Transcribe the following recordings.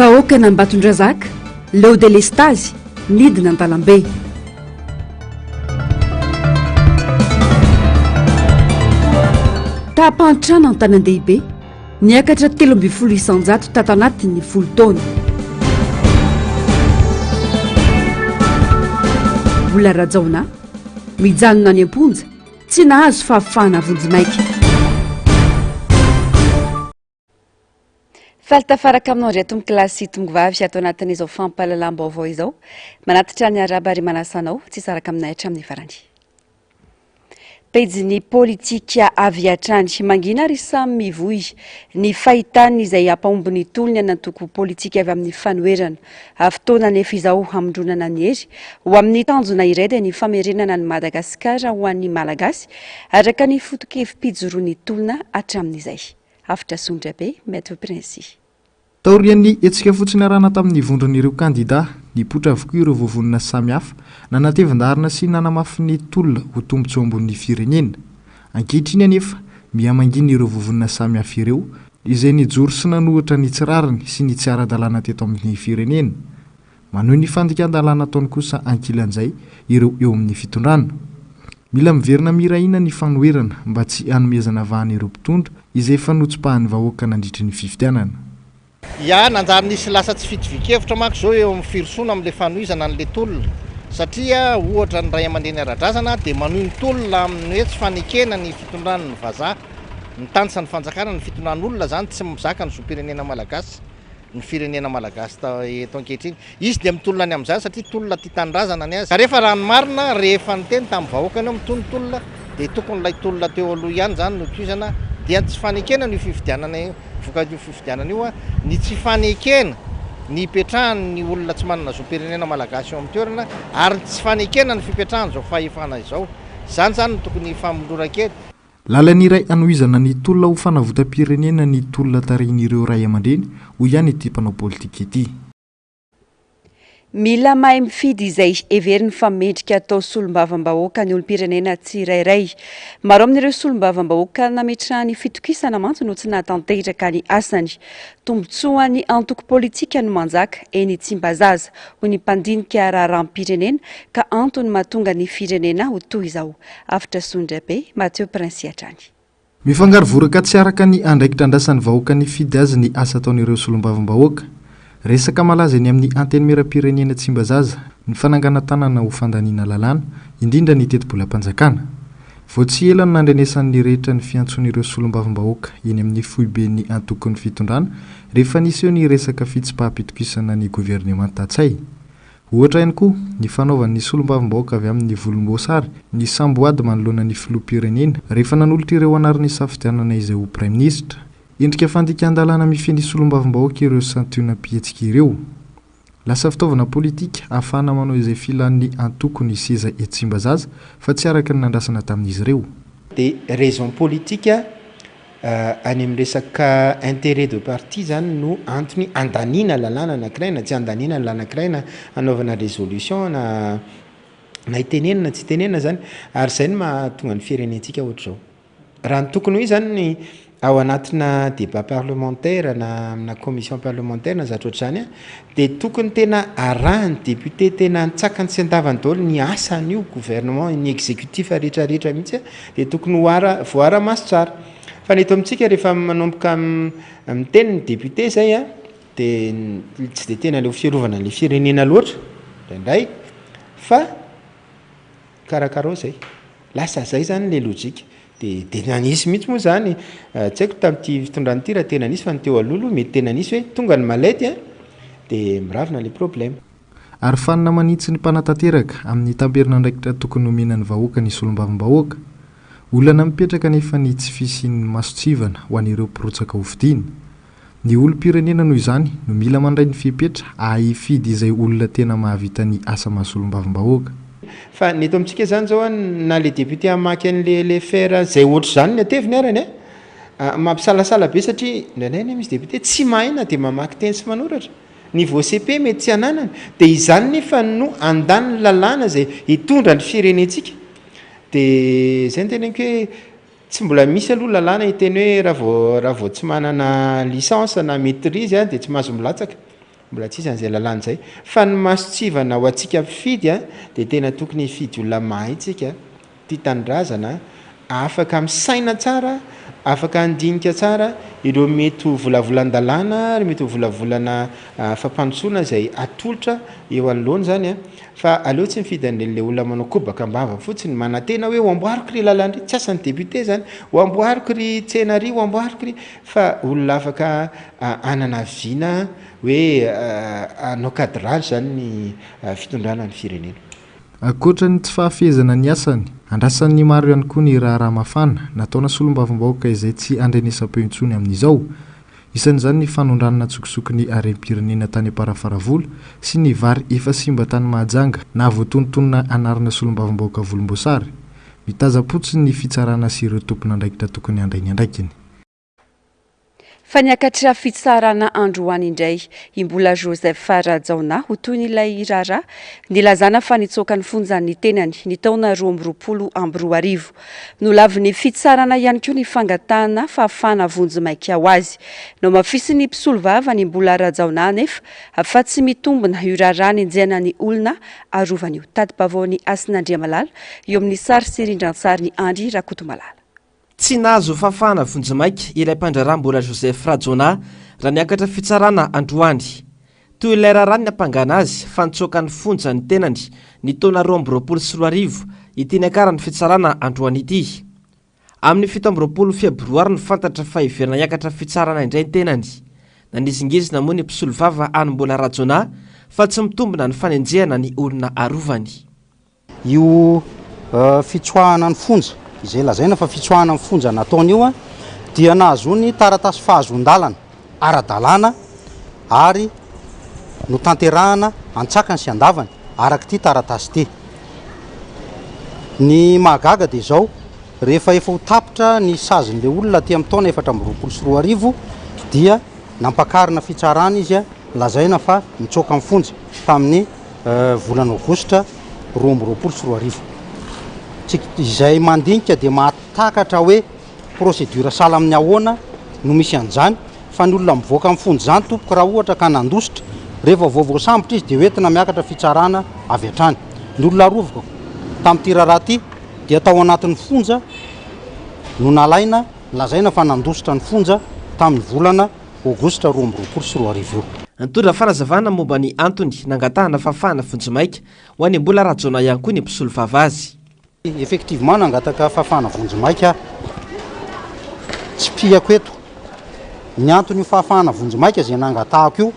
vahoaka nambatondrazaka leo de lestazy midina an-talambe. Tapantrana an-tanan-dehibe niakatra 13 isanjato tato anatin'ny 10 taona. Olona rajaona mijanona any am-ponja tsy nahazo fahafahana vonjy-maika. Faltafaraka aminao indray tombo kilasy tombo vavy ato anatin'izao fampahalalam-baovao izao manatitra ny araba ary manasanao tsy saraka aminay hatramin'ny farany. Pejy ny politika avy hatrany mangina ary samy mivoy ny fahitany izay ampaombony tolony anantoko politika avy amin'ny fanoerana fotoana nefa izao hamondronana ny hery ho amin'ny tanjona iray dia ny famerenana ny Madagasikara ho an'ny malagasy araka ny foto-kevim-pijoroan'ny tolona hatramin'izay. Afitra sondra be Maître Prince. Taorian'ny etsika fotsiny arana tamin'ny vondron'ireo kandida nipotra avokoa ireo vovonina samihafa nanatevin-darina sy nanamafy ny tolona ho tombontsy eo ambonin'ny firenena. Ankehitriny anefa mihamangina ireo vovonina samihafa ireo izay nijoro sy nanohitra ny tsirariny sy ny tsy ara-dalàna teto amin'ny firenena. Manohy ny fandikan-dalàna ataony kosa ankilan'izay ireo eo amin'ny fitondrana. Mila miverina miraina ny fanoerana mba tsy hanomezana vahana ireo mpitondra izay fanotsipahany vahoaka nandritry ny fifidianana. Ya nanjary nisy lasa tsy fitovik-hevitra mako zao eo amin'ny firosoana amin'ilay fanohizana an'ilay tolona satria ohatra ny ray aman-dreny ara-drazana dia manohy ny tolona amin'ny hoe tsy fanekena ny fitondrana ny vazaha ny tanisa ny fanjakana ny fitondran'olona zany tsy mizaka ny zoam-pirenena malagasy ny firenena malagasy eto ankehitriny izy dia mitolona any amin'izany satria tolona tia tanindrazana ny azy ka rehefa rano marina rehefa nyteny tamin'ny vahoakany eo mitony tolona dia tokony ilay tolona teo aloha ihany zany no toizana dia tsy fanekena ny fifidianana voka-io fifidianana io ny tsy fanekena ny ipetrahany ny olona tsy manana zoam-pirenena malagasy eo amin'ny toerana ary tsy fanekena ny fipetrahany zao fahefana izao zany zany tokony famondroran-kely. Lalan'iray anohizana ny tolona ho fanavotam-pirenena ny tolona tarihin'ireo ray aman-dreny ho ihany ity mpanao politika ity. Mila mahay mifidy izay everiny fa mendrika atao solombavam-bahoaka ny olom-pirenena tsirairay. Maro amin'ireo solombavam-bahoaka nametrahany fitokisana mantsy no tsy nahatanteraka ny asany. Tombotsoany antoko politika no manjaka eny Tsimbazaza ho ny mpandinika raharam-pirenena ka antony mahatonga ny firenena ho toy izao. Afitra sondra be Matthieu Prince hatrany. Mifangaro voraka tsy araka ny andraikitra andrasan'ny vahoaka ny fidy azy ny asa ataon'ireo solombavam-bahoaka. Resaka malaza ny amin'ny anteny mera-pirenena Tsimbazaza ny fanangana tanana ho fandaniana lalàna indrindra ny teti-bolam-panjakana. Vao tsy ela no nandrenesan'ny rehetra ny fiantson'ireo solombavam-bahoaka eny amin'ny foiben'ny antokon'ny fitondrana rehefa nisy eo ny resaka fitsim-pahapitokisana ny governemanta Ntatsay. Ohatra ihany koa ny fanaovan'ny solombavam-bahoaka avy amin'ny volomboasary ny samboady manoloana ny filoham-pirenena rehefa nanolotra ireo anarin'ny safidianana izay ho prime ministre. Endrika fandikan-dalàna mifehy solombavam-bahoaka ireo santiona pihetsika ireo. Lasa fitaovana politika ahafahana manao izay filan'ny antoko ny seza eto Tsimbazaza fa tsy araka ny nandrasana tamin'izy ireo. Dia raison politika any amin'ny resaka intérêt de parti zany no antony andaniana lalàna anankiray na tsy andaniana ny lalàna na anaovana résolution na itenenina tsy itenenina zany ary izay no mahatonga ny firenentsika ohatr'izao. Raha ny tokony hoe zany ny ao anatina débat parlementaire na commission parlementaire na zatra ohatr'izany dia tokony tena arahany député tena nitsakany sy andavany daholo ny asan'io gouvernement ny exécutif rehetrarehetra mihitsy dia tokony voara maso tsara fa ny eto amintsika rehefa manomboka miteny ny député zay dia tsy dia tena le fiarovana le firenena loatra indray fa karakarao zay lasa zay zany le lojika. Dia tena nisy mihitsy moa zany tsy haiko tamin'ity fitondrana ity raha tena nisy fa ny teo alolo mety tena nisy hoe tonga ny malety dia miravina le problème. Ary fanina manitsy ny mpanatanteraka amin'ny tamberina andraikitra tokony omenany vahoaka ny solombavam-bahoaka. Olana mipetraka nefa ny tsy fisian'ny masotsivana ho an'ireo mpirotsaka hofidiana. Ny olom-pirenena noho izany no mila mandray ny fipetra ahifidy izay olona tena mahavita ny asa maha-solombavam-bahoaka. Fa ny eto amintsika zany zao na le député amaky an'le fer zay ohatr' zany ny ateviny arany mampisalasala be satria ndraindray misy député tsy mahina dia mamaky teny sy manoratra ny VOCP mety tsy ananana dia izany nefa no andany lalàna zay hitondra ny firenentsika dia zay ny teneniko hoe tsy mbola misy aloha lalàna hiteny hoe raha vao tsy manana licence na maîtrise dia tsy mahazo milatsaka mbola tsisy an'izay lalàna zay fa ny masotsivana ho antsika mpifidy a dia tena tokony hifidy olona mahay tsika tia tanindrazana afaka misaina tsara afaka andinika tsara ireo mety ho volavolan-dalàna ry mety ho volavolana fampanotsoana zay atolotra eo anoloana zany a fa aleo tsy mifidy an'le olona manao kobaka mbava fotsiny manantena hoe ho amboariko ry lalàna ry tsy asan'ny député zany ho amboariko ry tsena ry ho amboariko ry fa olona afaka anana viana hoe anao cadrage zany ny fitondrana ny firenena. Akoatra ny tsy fahafezana ny asany, andrasan'ny maro ihany koa ny raharaha mafana nataona solombavambahoaka izay tsy andrenesam-peo intsony amin'izao. Isan'izany ny fanondranana tsokisoko ny harem-pirenena tany Amparafaravola sy ny vary efa simba tany Mahajanga na voatonontonona anarana solombavambahoaka volomboasary. Mitaza-potsiny ny fitsarana sy ireo tompon'andraikitra tokony andrainy andraikiny. Fa niakatra fitsarana androany indray imbola Joseph Farajaona ho toy n'ilay rara nilazana fa nitsoaka ny fonjan'ny tenany ny taona 2024 nolaviny fitsarana ihany koa ny fangatahana fahafana vonjimaika ho azy no mafisy ny mpisolovava ny mbola Rajaona nefa fa tsy mitombona io rara nenjehana ny olona arovan'io. Tadi-pavao ny Asin'Andriamalala eo amin'ny sary sy rindran-tsary ny Andry Rakotomalala. Tsy nahazo fahafahana vonjimaika ilay mpandrarah mbola Joseph Farajaona raha niakatra fitsarana androany. Toy ilay raharaha ny ampangana azy fa nitsoaka ny fonja ny tenany ny taona 2024 ity niakarany fitsarana androany ity. Amin'ny 17 Febroary ny fantatra fa iverina niakatra fitsarana indray ny tenany. Nanizingizina moa ny mpisolovava any mbola Rajaona fa tsy mitombona ny fanenjehana ny olona arovany. Io fitsoahana ny fonja izay lazaina fa fitsoahana ny fonja nataony io dia nahazo ny taratasy fahazon-dalana ara-dalàna ary no tanterahana antsakany sy andavany araka ity taratasy ity. Ny mahagaga dia izao rehefa efa ho tapitra ny sazin'le olona aty amin'ny taona 2024 dia nampakarina fitsarana izy lazaina fa mitsoaka amin'ny fonja tamin'ny volana Aogositra 2024. Izay mandinika dia mahatakatra hoe procédure sala amin'ny ahoana no misy an'izany fa ny olona mivoaka amin'ny fonja zany tompoko raha ohatra ka nandositra rehefa vaovao sambotra izy dia hoentina miakatra fitsarana avy hatrany. Ny olona arovako tamin'ity raharaha ity dia tao anatin'ny fonja no nalaina lazaina fa nandositra ny fonja tamin'ny volana Aogositra 2024 io. Nitondra fanazavana momba ny antony nangatahana fahafahana vonjimaika ho an'ny mbola Rajaona ihany koa ny mpisolovava azy. Effectivement nangataka fahafahana vonjimaika tsy piako eto. Ny antony io fahafahana vonjimaika izay nangatahako io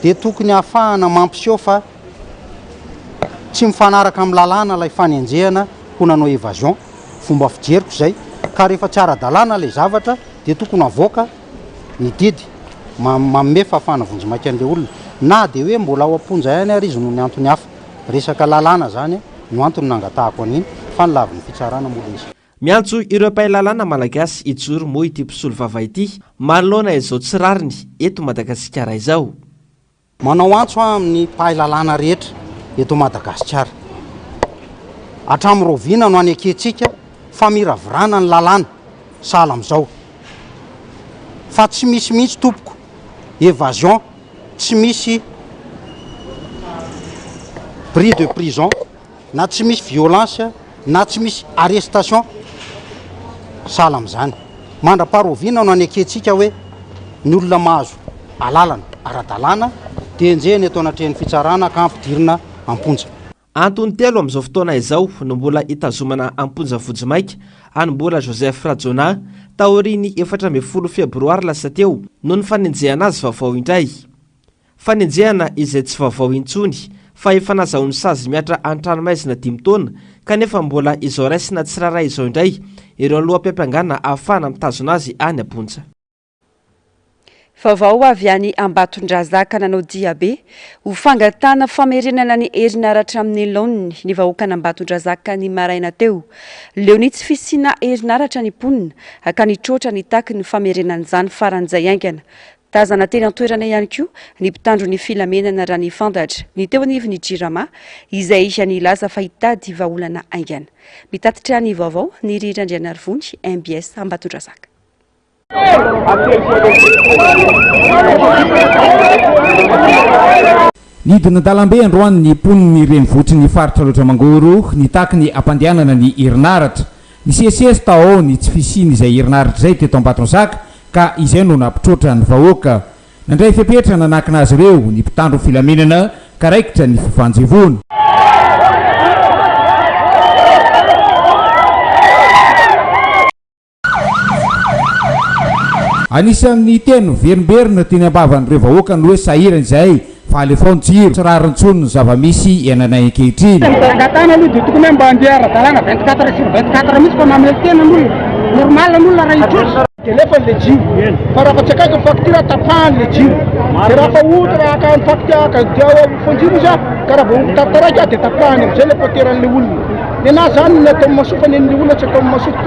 dia tokony hahafahana mampiseho fa tsy mifanaraka amin'ny lalàna ilay fanenjehana ho nanao evasion, fomba fijeriko izay ka rehefa tsy ara-dalàna ilay zavatra dia tokony havoaka ny didy manome fahafahana vonjimaika an'ilay olona na dia hoe mbola ao am-ponja ihany ary izy noho ny antony hafa resaka lalàna zany no antony nangatahako an'iny fa nilavin'ny fitsarana mola izy. Miantso ireo mpahay-lalàna malagasy ijoro moa ity mpisolovava ity manoloana izao tsy rariny eto Madagasikara izao. Manao antso amin'ny mpahay-lalàna rehetra eto Madagasikara. Hatramin'ny roviana no aneketsika fa miravorana ny lalàna sahala amin'izao. Fa tsy misy mihitsy tompoko évasion, tsy misy bris de prison, na tsy misy violence, na tsy misy arrestation sahala amin'izany. Mandra-paharoviana no aneketsika hoe ny olona mahazo alalana ara-dalàna dia enjehany eto anatrehan'ny fitsarana ka ampidirina amponja. Antony telo amin'izao fotoana izao no mbola hitazomana amponja vonjimaika any mbola Joseph Rajaona taoriny 14 Febroary lasa teo no ny fanenjehana azy vaovao indray. Fanenjehana izay tsy vaovao intsony fa efa nazahoany sazy miatra an-tranomaizina 5 taona kanefa mbola izao raisina tsiraray izao indray ireo loham-piampiangana ahafahana mitazona azy any amponja. Vaovao avy any Ambatondrazaka nanao diabe ho fangatana famerenana ny herinaratra amin'ny laoniny ny vahoakana Ambatondrazaka ny maraina teo. Leonie tsy fisina herinaratra ny mponina ka nitroatra ny taky ny famerenan'izany faran'izay aingana. Tazana teny an-toerana ihany koa ny mpitandro ny filamenana raha ny fantatra ny teo anivy ny Jirama izay ny laza fa hitady vahaolana aingana. Mitatitra ny vaovao ny Rirandrianarivony MBS Ambatondrazaka. nidina-dalambe androany ny poniny renivotry ny faritra loatra mangoro ny taky ny ampandehanana ny herinaratra ny sesesy tao ny tsy fisiny izay herinaratra zay teto ambatonsaka ka izay no nampitroatra ny vahoaka nandray fepetra nanakina azy ireo ny mpitandro filamenana ka raikitra ny fifanjevona anisan'ny teny verimberina teny ambavan'ireo vahoaka ny hoe sahirana izay fa alefaony jiro tsy rarintsony ny zava-misy iananay ankehitriny angatana aloha dia tokony mba andeha ara-dalàna 24 mihitsy fa mamely tena n'olona normal n'olona raha itrosy telefony le jiro fa raha fa tsy akaiky facture tapahany le jiro dia raha fa ohatra raha akany facture ka dia fonjiro izy ka raha vao taraiky dia tapahany amizay le poteran'le olona dia na zany natao masofany an'le olona tsy atao masofa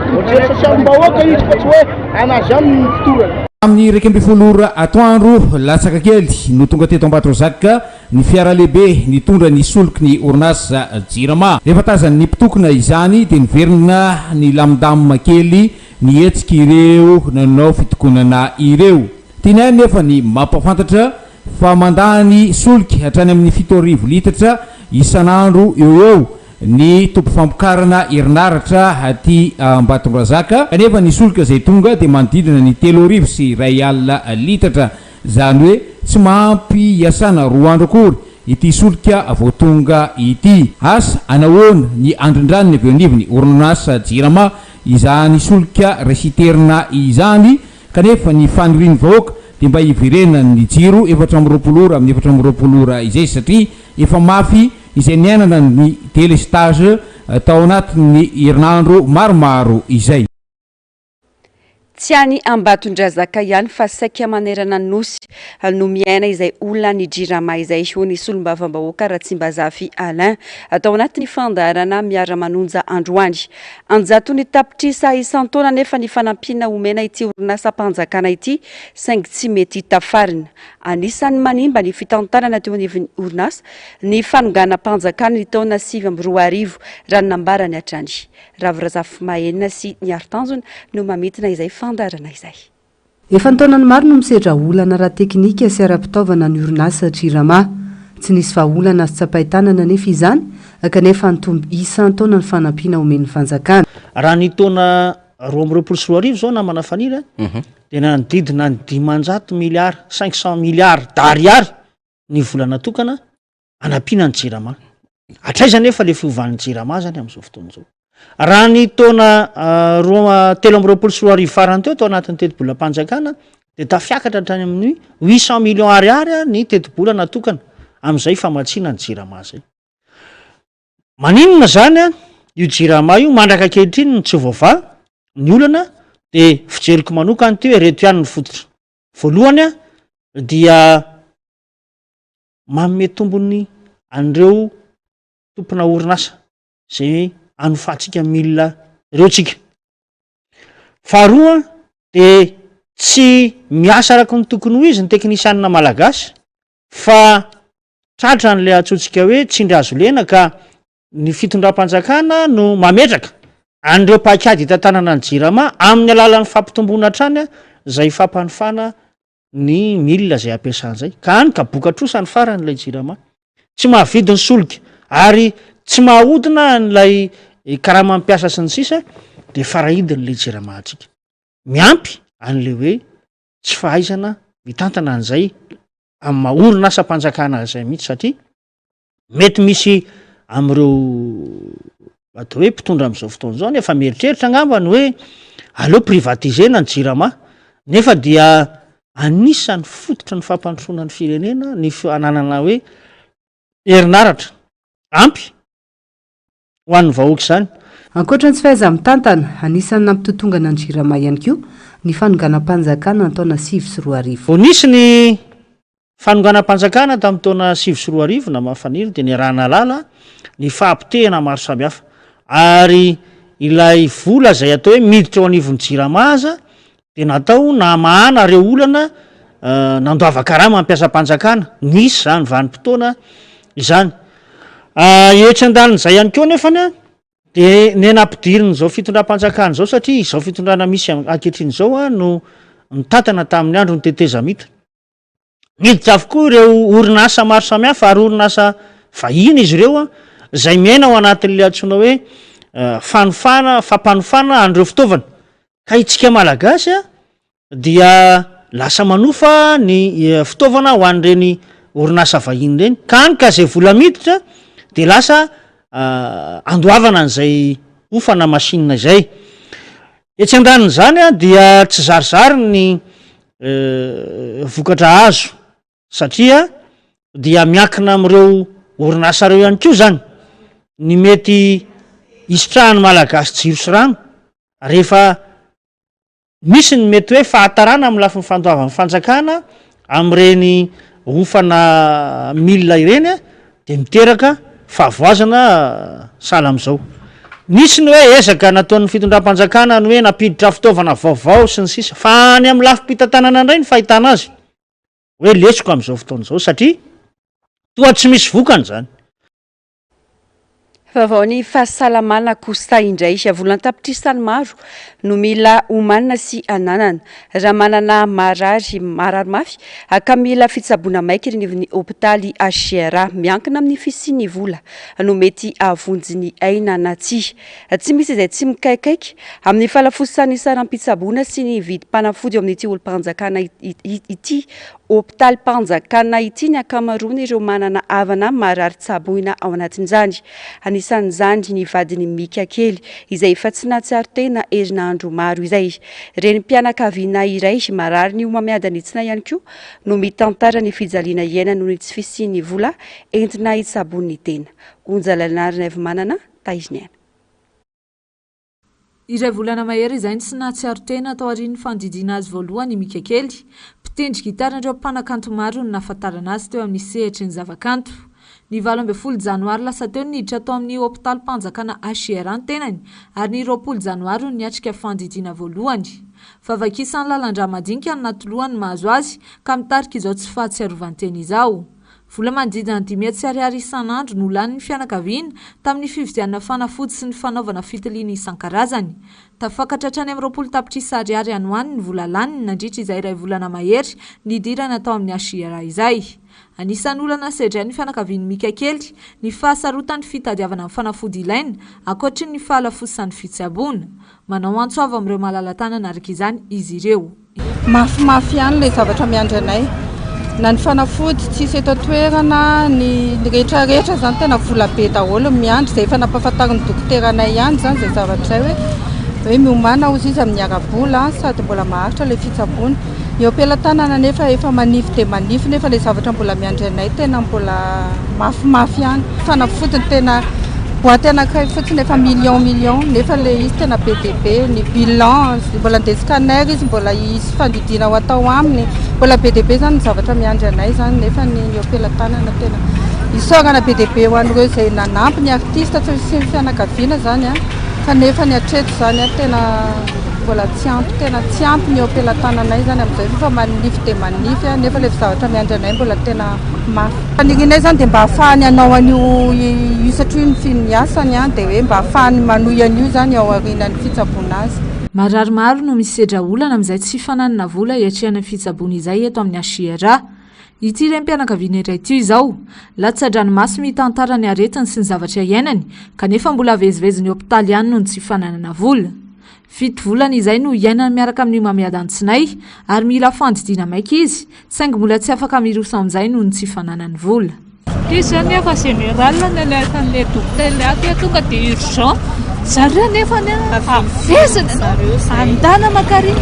sosialim-bahoaka izy fa tsy hoe ana zany ny fitorana amin'ny raiky amby folora atoandro latsaka kely no tonga teto ambatozaka ny fiara lehibe nitondra ny soloky ny orinasa jirama rehefa tazany mpitokona izany dia niverina ny lamindamina kely ny etsika ireo nanao fitokonana ireo tiany nefa ny mampafantatra fa mandany soloky hatrany amin'ny 7 litatra isan'andro eo ny tompo fampokarana herinaratra aty Ambatondrazaka kanefa ny soloka izay tonga dia manodidina ny 3 sy 1 alina litatra zany hoe tsy mampy iasana 2 andro akory ity soloka vao tonga ity asa anahoana ny andrindraniny avy eo anivony orinasa jirama izany soloka resiterina izany kanefa ny faniriny vahoaka dia mba hivirena ny jiro 4 ora amin'ny 4 ora izay satria efa mafy izay niainana ny délestage tao anatin'ny herinandro maromaro izay tsy any Ambatondrazaka ihany fa saika manerana nosy no miaina izay olona ny jirama izay hoany solombavam-bahoaka Ratsimbazafi Alain atao anatin'ny fandarana miara-manonja androany anjato ny tapitrisa isan-taona nefa ny fanampiana omena ity orinasa mpanjakana ity saingy tsy mety tafarina anisan'ny manimba ny fitantanana teo anivon'ny orinasa ny fanongana mpanjakana ny taona 2024 raha nambarany hatrany Ravirazafy Mahenina sy ny Artanjona no mamitina izay fandarana izay. Efa ntaonany maro no misedra olana ara-teknika sy ara-pitaovana ny orinasa Jirama. Tsy nisy vahaolana sy tsapaitanana nefa izany, kanefa nitombo isan-taona ny fanampiana omen'ny fanjakana. Raha ny taona 2024 zao na manafanira dia nanodidina ny 500 miliara 500 miliara d'ariary ny volana tokana anampiana ny Jirama. Hatraiza nefa le fiovan'ny Jirama zany amin'izao fotoana zao. Raha ny taona 2024 farany teo tao anatin'ny teti-bola mpanjakana dia tafiakatra hatrany amin'ny 800 millions ariary ny teti-bola natokana amin'izay famatsiana ny Jirama zay. Maninona zany io Jirama io mandraka ankehitriny ny tsy vaovao ny olana dia fijeriko manokana teo reto ihany ny fototra. Voalohany dia manome tombony an'ireo tompona orinasa zay anofatsika milina ireo tsika. Faharoa dia tsy miasa araka ny tokony ho izy ny teknisianina malagasy fa tratra n'ilay atsotsika hoe tsindry azo lena ka ny fitondram-panjakana no mametraka an'ireo pakady hitantanana ny Jirama amin'ny alalan'ny fampitomboana hatrany izay fampanofana ny milina izay ampiasana zay ka any ka bokatrosa ny faran'ilay Jirama tsy mahavidy ny solika ary tsy mahahodina n'ilay karaha mampiasa sy ny sisa dia farahidin'ilay Jirama atsika miampy an'ilay hoe tsy fahaizana mitantana an'izay amin'ny maorinasa mpanjakana izay mihitsy satria mety misy amin'ireo atao hoe mpitondra amin'izao fotoana izao nefa mieritreritra angambany hoe aleo privatisena ny Jirama nefa dia anisan'ny fototra ny fampandrosoana ny firenena ny ananana hoe herinaratra ampy ho an'ny vahoaka izany. Ankoatra ny tsy fahaiza mitantana, anisan'ny nampitotongana ny Jirama ihany koa ny fanonganam-panjakana ny taona 2024. Vao nisy ny fanonganam-panjakana tamin'ny taona 2024 na mafaniry dia ny arahana lala ny fahampitehana maro samihafa ary ilay vola izay atao hoe miditra eo anivon'ny Jirama aza dia natao namahana ireo olana nandoava karama mampiasa mpanjakana nisy zany vanim-potoana izany. Etra andalin'izay ihany koa nefany dia nenampidiriny izao fitondram-panjakana izao satria izao fitondrana misy ankehitriny izao no nitatana tamin'ny andro ny tetezamita miditra avokoa ireo orinasa maro samihafa ary orinasa vahiny izy ireo a zay miaina ao anatin'le antsoina hoe fanofana fampanofana an'ireo fitaovana ka itsika malagasy a dia lasa manofa ny fitaovana ho an'ireny orinasa vahiny reny kanika zay vola miditra de lasa andoavana an'izay ofana masinina izay etsy an-daniny zany a dia tsy zarizary ny vokatra azo satria dia miankina am'ireo orinasa reo ihany koa zany ny mety isitrahany malagasy jiro sy rano rehefa misy ny mety hoe fahatarana amin'ny lafiny fandoavany fanjakana am'ireny ofana milina ireny a de miteraka fahavoazana sala am'izao nisy ny hoe ezaka nataon'ny fitondram-panjakana ny hoe napiditra fitaovana vaovao sy ny sisa fa any amin'ny lafim-pitantanana indray ny fahitana azy hoe letsoko am'izao fotoana izao satria toa tsy misy vokany zany vaovao ny fahasalamana kosta indray volana tapitrisany maro no mila omanina sy ananana raha manana marary mafy aka mila fitsaboana maika ireny hôpitaly HCR miankina amin'ny fisiany vola no mety avonjy aina na tsy misy izay tsy mikaikaiky amin'ny falafosany saram-pitsaboana sy ny vidim-panafody eo amin'ity olo-panjakana ity hôpitaly Panjakana ity ny akamaroany ireo manana havana marary tsaboina ao anatin'izany anisan'izany ny vadiny mika kely izay efa tsy nahatsiaro tena herinandro maro izay reny mpianakaviana iray marary ny homamiadanitsina ihany koa no mitantara ny fijaliana iaina noho ny tsy fisiany vola entina hitsabony tena onjalanarina avy manana taiziny iray volana mahery izay tsy nahatsiaro tena tao aorian'ny fandidiana azy voalohany mika kely mpitendry gitara ireo mpanakanto maro ny nahafantarana azy teo amin'ny sehitry ny zavakanto ny 12 janoary lasa teo niditra tao amin'ny hôpitaly Panjakana HCR ny tenany ary ny 20 janoary ny niatrika fandidiana voalohany favakisan'ny lalandra madinika ny natoloany mahazo azy ka mitarika izao tsy fahatsiarovantena izao vola manodidina 5 ariary isan'andro no lanin'ny fianakaviana tamin'ny fividianana fanafody sy ny fanaovana fitiliana isan-karazany tafakatra hatrany amin'ny 20 tapitrisa ariary anoany ny vola laniny nandritra izay iray volana mahery nidirana tao amin'ny HCR izay anisan'ny olana sedrain'ny fianakaviany mika kely ny fahasarotany fitadiavana amin'ny fanafody ilaina ankoatry ny fahalafosany fitsaboana manao antsoava amin'ireo malala-tanana araka izany izy ireo mafimafy ihany ilay zavatra miandry anay na ny fanafody tsisy eto toerana ny rehetrarehetra zany tena vola be daholo miandry zay efa nampahafantarin'ny dokteranay ihany zany zay zavatra zay hoe miomana ozy izy amin'ny arabola sady mbola maharitra ilay fitsaboana eo am-pelantanana nefa efa manify de manify nefa ilay zavatra mbola miandry anay tena mbola mafimafy ihany fanafodiny tena boaty anankiray fotsiny efa million nefa le izy tena be dia be ny bilan mbola andeha scanner izy mbola isy fandidiana ho atao aminy mbola be dia be zany ny zavatra miandry anay zany nefa ny eo am-pelantanana tena isaorana be dia be ho an'ireo izay nanampy ny artiste sy ny fianakaviana zany a fa nefa ny atreto zany a tena mbola tsy ampy ny eo am-pelantananay zany amin'izay fa manify dia manify a nefa le zavatra miandry anay mbola tena mafy fanirinay zany dia mba hahafahany anao an'io satria ny finiasany a dia hoe mba hahafahany manohy an'io zany ao aorianany fitsaboana azy marary maro no misy sedra olana amin'izay tsy fananana vola hiatrehana fitsaboana izay eto amin'ny HCR ity rem-pianakaviana iray ity izao latsadranomasy mitantara ny aretiny sy ny zavatra iainany kanefa mbola veziveziny hôpitaly ihany noho ny tsy fananana vola fito volana izay no iainany miaraka amin'ny mamiadan-tsinay ary mila fandidiana maika izy saingy mbola tsy afaka mirosa amin'izay noho ny tsy fananany vola izy nefa général naletan'le dokotely aty tonga dia urgent zareo nefa avezina andana makary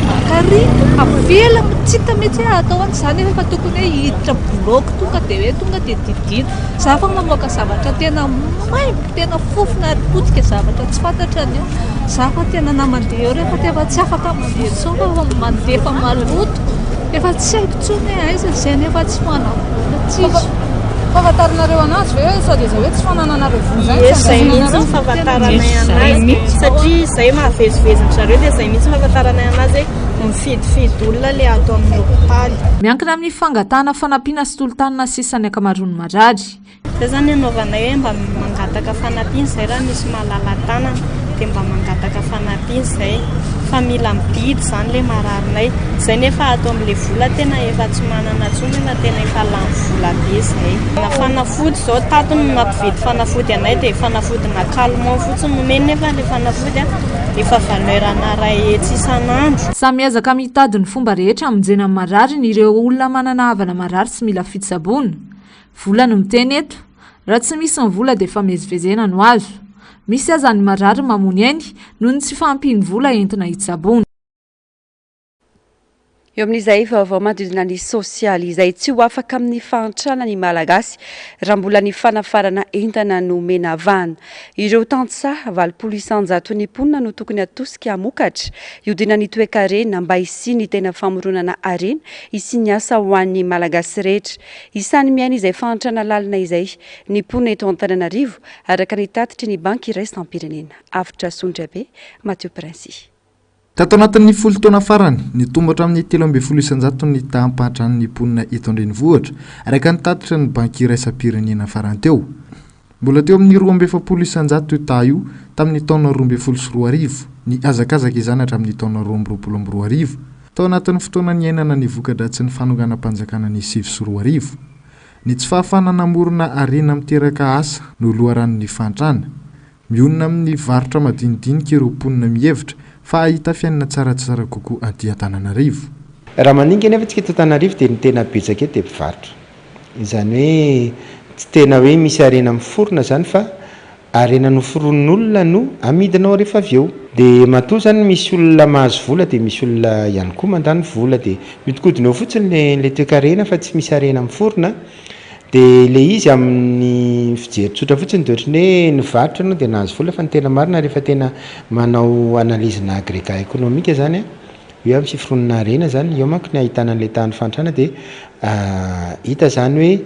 avela tsita mihitsy atao an'izany efa tokony hoe hiditra bloky tonga dia hoe tonga dia didina za fa mamoaka zavatra tena maimbo tena fofona ary potika zavatra tsy fantatra ny eo za fa tena namandeha eo rehefa tefa tsy afaka mandeha so fa mandefa maloto efa tsy haiko tsony aiza zay nefa tsy fanavola tsisy fahafantaranareo anazy ve sady izay hoe tsy fanananareo vola zay mihitsy fahafantaranay anazy satria zay mahaveziveziny zareo dia zay mihitsy fahafantaranay anazy hoe mifidifidy olona le ato amin'ny hôpitaly miankina amin'ny fangatana fanampiana sy tolotanana sisany akamaroany marary zay zany anaovanay hoe mba mangataka fanampiana zay raha misy malala-tanana dia mba mangataka fanampiana zay fa mila mibidy zany le mararinay zay nefa ato amin'le vola tena efa tsy manana tsony na tena efa lany vola be zay na fanafody zao tato no mampividy fanafody anay dia fanafody na calmant fotsiny nomeny nefa le fanafody efa valerana ray etsy isan'andro. Samiazaka mitady ny fomba rehetra amonjena amin'ny marary ny ireo olona manana havana marary sy mila fitsabona. Vola no miteny eto, raha tsy misy ny vola dia efa mezivezena no azo. Misy aza ny marary mamony ainy noho ny tsy fampiny vola entina hitsabona. Eo amin'izay vaovao manodidina ny sosialy izay tsy ho afaka amin'ny fahantrana ny malagasy raha mbola ny fanafarana entana no mena vahana. Ireo tantsaha 800 ny mponina no tokony atosika hamokatra iodina ny toe-karena mba hisia ny tena famoronana harena hisia ny asa ho an'ny malagasy rehetra. Isany miaina izay fahantrana lalina izay ny mponina eto Antananarivo araka ny tatitry ny banky iray saam-pirenena. Avitra Sondrabe, Mathieu Princy. Tato anatin'ny 10 taona farany nitombatra amin'ny 320 ny tahampahantran'ny mponina eto Andrenivohitra araka ny tatitra ny banky iraisam-pirenena farany teo. Mbola teo amin'ny 270 io taha io tamin'ny taona 2024 ny azakazaka izany hatramin'ny taona 2022. Tao anatin'ny fotoana ny ainana ny voka-dratsy ny fanonganam-panjakana ny 2024. Ny tsy fahafahana namorona harena miteraka asa no loharan'ny fahantrana. Mionona amin'ny varotra madinidinika ireo mponina mihevitra fa ahita fiainana tsaratsara kokoa aty Antananarivo. Raha maninga nefa tsika eto Antananarivo dia ny tena betsaka eto dia mpivarotra. Izany hoe tsy tena hoe misy harena miforona zany fa harena noforon'olona no amidinao rehefa avy eo. Dia matoa zany misy olona mahazo vola dia misy olona ihany koa mandany vola dia mitikodina eo fotsiny le toe-karena fa tsy misy harena miforona. Dia le izy amin'ny fijery tsotra fotsiny dia ohatry ny hoe nivarotra no dia nahazo vola fa ny tena marina rehefa tena manao analizina agrega ekonomika zany hoe amin'ny fiforonana harena zany eo manko ny ahitana an'ilay tany fantrana dia hita zany hoe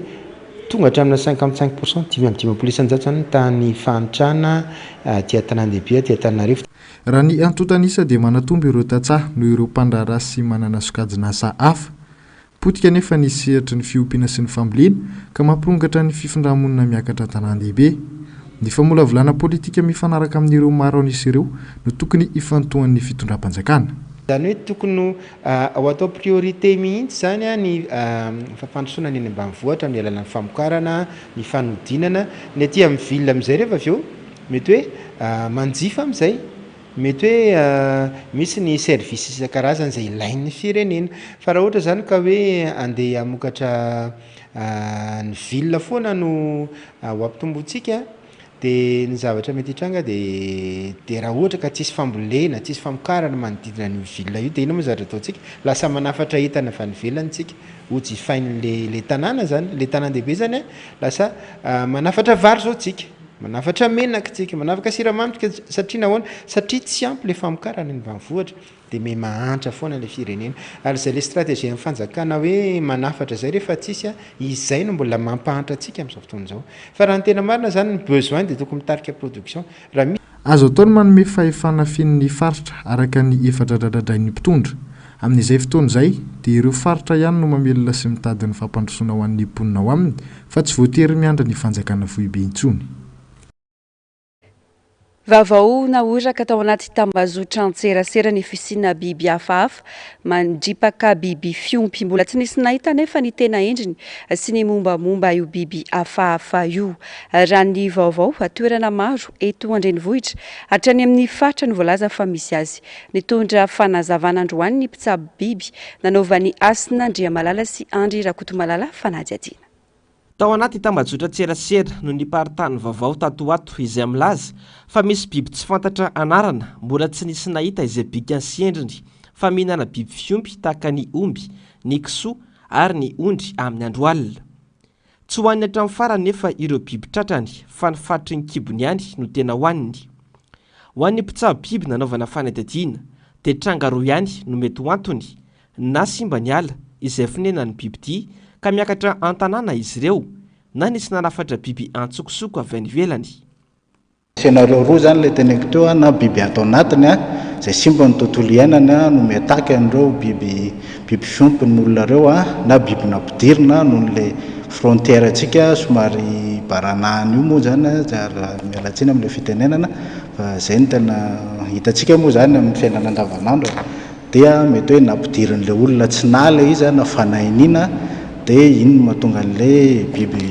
tonga hatramina 55% 550 zany ny tany fantrana tia Antanandehibe tia Antananarivo. Raha ny antotanisa dia manatombo ireo tantsaha no ireo mpandraharaha sy manana sokajina asa hafa. Potika nefa ny sehatry ny fiompiana sy ny fambolena ka mampirongatra ny fifindramonina miakatra Antanandehibe. Ny famolavolana politika mifanaraka amin'ireo maro anisy ireo no tokony hifantohan'ny fitondram-panjakana. Zany hoe tokony ao atao priorité mihitsy zany ny fampandrosoana ny ambanivohitra amin'ny alalan'ny famokarana, ny fanodinana, ny aty amin'ny ville amin'izay rehefa avy eo mety hoe manjifa amin'izay. Mety hoe misy ny service isan-karazany izay ilain'ny firenena fa raha ohatra zany ka hoe andeha hamokatra ny ville foana no ho ampitombotsika dia ny zavatra mety hitranga dia raha ohatra ka tsisy fambolena, tsisy famokarana manodidina ny ville io dia ino moa zavatra ataontsika? Lasa manafatra entana avy any ivelany tsika ho jifain'le tanàna zany, le Tanandehibe zany lasa manafatra vary zao tsika. Manafatra menaka tsika, manafaka siramamy satria nahoana? Satria tsy ampy le famokarana ny ambanivohitra dia me mahantra foana le firenena. Ary izay le stratégie amin'ny fanjakana hoe manafatra zay rehefa tsisy izay no mbola mampahantra antsika amin'izao fotoana izao. Fa raha ny tena marina zany ny besoin dia tokony mitarika production. Azo atao ny manome fahefana fian'ny faritra araka ny efadradradradrain'ny mpitondra. Amin'izay fotoana izay dia ireo faritra ihany no mamelona sy mitady ny fampandrosoana ho an'ny mponina ao aminy fa tsy voatery miandra ny fanjakana foibe intsony. Vaovao naoraka tao anaty tambazotra antserasera ny fisiana biby hafahafa mandripaka biby fiompy mbola tsy nisy nahita nefa ny tena endriny sy ny mombamomba io biby hafahafa io. Raha ny vaovao toerana maro eto Andrenivohitra hatrany amin'ny faritra ny voalaza fa misy azy. Nitondra fanazavana androany ny mpitsabo biby nanaovany Asina Andriamalala sy Andry Rakotomalala fanady adina. Tao anaty tambazotra tserasera no niparitany vaovao tatoato izay milaza fa misy biby tsy fantatra anarana mbola tsy nisy nahita izay bikany sy endriny fa mihinana biby fiompy tahaka ny omby, ny kisoa ary ny ondry amin'ny andro alina. Tsy hoaniny hatramin'ny farany nefa ireo biby tratrany fa ny fatry ny kibony ihany no tena hoaniny. Ho an'ny mpitsabo biby nanaovana fanadihadiana dia tranga roa ihany no mety ho antony na simba ny ala izay fonenan'ny bibidy ka miakatra an-tanàna izy ireo na nisy nanafatra biby antsokosoko avy any ivelany. Senareo roa zany le teneko teo na biby atao anatiny izay simba ny tontolo iainana no miataka an'ireo biby fiompy ny olona reo na biby nampidirina noho le frontière antsika somary baranahany io moa zany mialatsiny amin'le fitenenana fa zay ny tena hitatsika moa zany amin'ny fiainana andavanandro dia mety hoe nampidirin'le olona tsy nala izy na fanahinina dia iny mahatonga an'le biby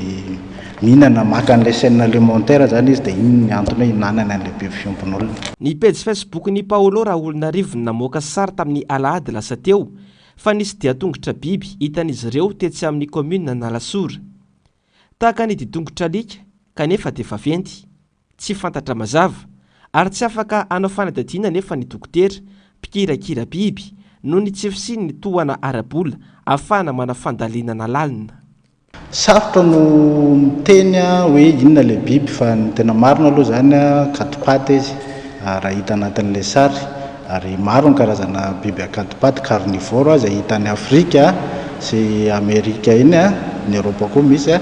mihinana maka an'le chaîne alimentaire zany izy dia iny ny antony hoe hinanana an'le biby fiompin'olona. Ny page Facebook ny Paolo Raolonarivo namoaka sary tamin'ny alahady lasa teo fa nisy diatongotra biby hitan'izy ireo tetsy amin'ny commune Analasora. Tahaka ny ditongotra alika kanefa dia vaventy, tsy fantatra mazava ary tsy afaka anao fanadadiana nefa ny dokotera mpikirakira biby no ny tsy fisiny ny tohana arabola ahafahana manafandalinana lalina. Sarotra no miteny hoe inona le biby fa ny tena marina aloha zany katipaty izy raha hita anatin'le sary ary maro ny karazana biby akatipaty carnivore izay hita any Afrika sy Amerika iny ny Europa koa misy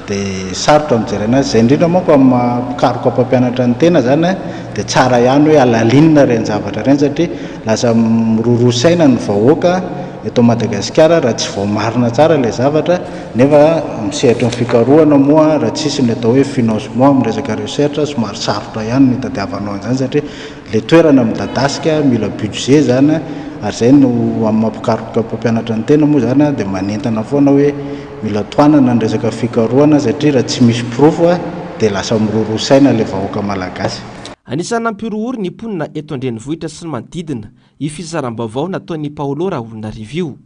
dia sarotra mijerena azy. Zay indrindra moa amin'ny pikaroka mpampianatra ny tena zany dia tsara ihany hoe alalinina ireny zavatra ireny satria lasa mirorosaina ny vahoaka eto Madagasikara raha tsy voamarina tsara ilay zavatra nefa misehatra ny fikarohana moa raha tsisy ny atao hoe financement amin'ny resaka recherche somary sarotra ihany ny tadiavanao an'izany satria le toerana midadasika mila budget zany ary zay no amin'ny mampikaroka mpampianatra ny tena moa zany dia manentana foana hoe mila toanana ny resaka fikarohana satria raha tsy misy profo dia lasa mirorosaina ilay vahoaka malagasy. Anisany nampiroory ny mponina eto Andrenivohitra sy ny manodidina io fizaram-baovao nataon'ny Paolo Raolonarivo.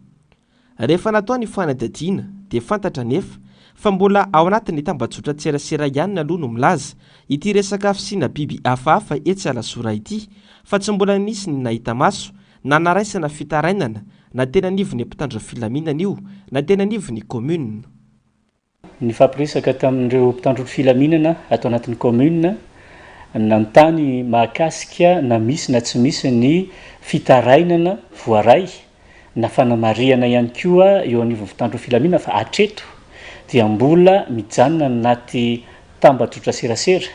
Rehefa natao ny fanadadiana dia fantatra nefa fa mbola ao anatin'ny tambajotra tserasera ihany aloha no milaza ity resaka fisiana biby hafahafa etsy Alasora ity fa tsy mbola nisy ny nahita maso na naraisana fitarainana na tena nivony mpitandro filaminana io na tena nivony commune. Ny fampiresaka tamin'ireo mpitandro filaminana atao anatin'ny commune nanontany mahakasika na misy na tsy misy ny fitarainana voaray na fanamariana ihany koa eo anivon'ny mpitandro filaminana fa hatreto dia mbola mijanona anaty tambajotra serasera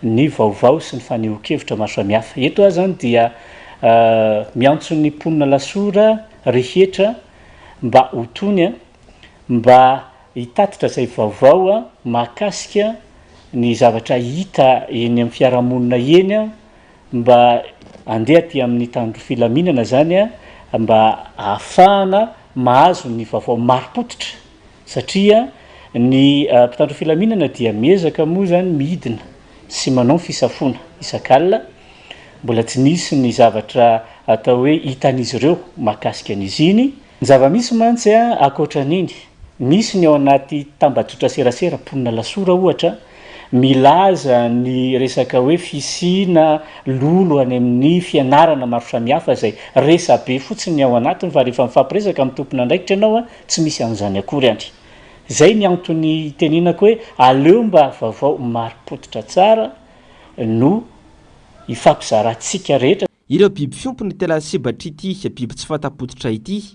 ny vaovao sy ny fanehoan-kevitra maro samihafa. Eto zany dia miantso ny mponina Lasora rehetra mba hotony mba hitatitra izay vaovao mahakasika ny zavatra hita eny amin'ny fiarahamonina eny mba andeha aty amin'ny tandro filaminana zany mba ahafahana mahazo ny vaovao marim-potitra satria ny mpitandro filaminana dia miezaka moa zany midina sy manao fisafona isan-kalina mbola tsy nisy ny zavatra atao hoe hitan'izy ireo mahakasika an'izy iny. Ny zava-misy mantsy akoatran'iny misy ny ao anaty tambajotra serasera mponina Lasora ohatra milaza ny resaka hoe fisina lolo any amin'ny fianarana maro samihafa izay resabe fotsiny ao anatiny fa rehefa mifampiresaka amin'ny tompona ndraikitra ianao tsy misy an'izany akory any. Zay ny antony tenenako hoe aleo mba vaovao marim-potitra tsara no ifampizarantsika rehetra. Ireo biby fiompony tela sebatra ity biby tsy fantapotitra ity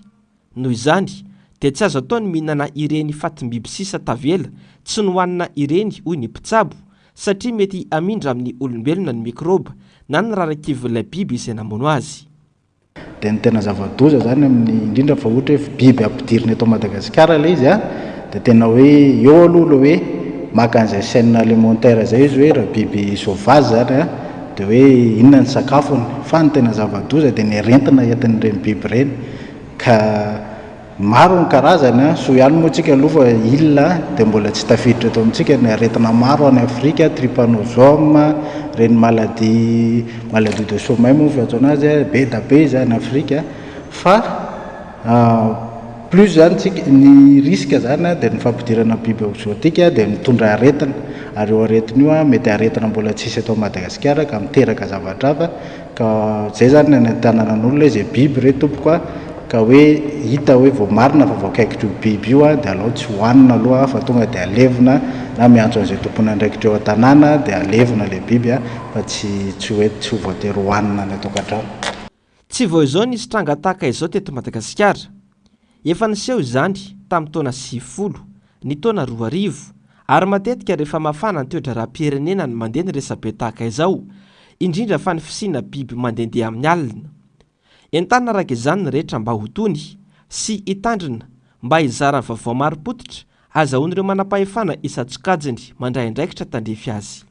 noho izany dia tsy azo atao ny mihinana ireny fatim-biby sisa tavela tsy nohanina ireny hoy ny mpitsabo satria mety amindra amin'ny olombelona ny mikroba na ny rarakivin'ilay biby izay namono azy. Dia ny tena zava-doza zany amin'ny indrindra fa ohatra hoe biby ampidiriny eto Madagasikara ilay izy dia tena hoe eo aloha hoe maka an'izay chaîne alimentaire zay izy hoe raha biby sauvage zany dia hoe inona ny sakafony fa ny tena zava-doza dia ny rentina entin'ireny biby ireny ka maro ny karazany so ihany moa tsika aloha fa ilona dia mbola tsy tafiditra eto amintsika ny aretina maro any Afrika trypanosome reny maladie de sommeil moa fiantsoana azy be da be zany Afrika fa plus zany tsika ny risque zany dia ny fampidirana biby exotique dia mitondra aretina ary eo aretina io mety aretina mbola tsisy eto Madagasikara ka miteraka zavatra hafa ka zay zany ny tanàna n'olona izay biby re tompoko ka hoe hita hoe voamarina fa voakaikitra io biby io dia aleo tsy hohanina aloha fa tonga dia alevina na miantso an'izay tompona ndraikitra eo an-tanàna dia alevina le biby fa tsy hoe tsy ho voatery hohanina ny atokantrano. Tsy vao izao nisy tranga tahaka izao teto Madagasikara. Efa niseho izany tamin'ny taona 90 ny taona 2000 ary matetika rehefa mafana ny toetra raha-pirenena ny mandeha ny resabe tahaka izao indrindra fa ny fisiana biby mandehandeha amin'ny alina. Entana araka izany ny rehetra mba ho tony sy hitandrina mba hizara vaovao marim-potitra azahoan'ireo manam-pahefana isatsikajiny mandray andraikitra tandrefy azy.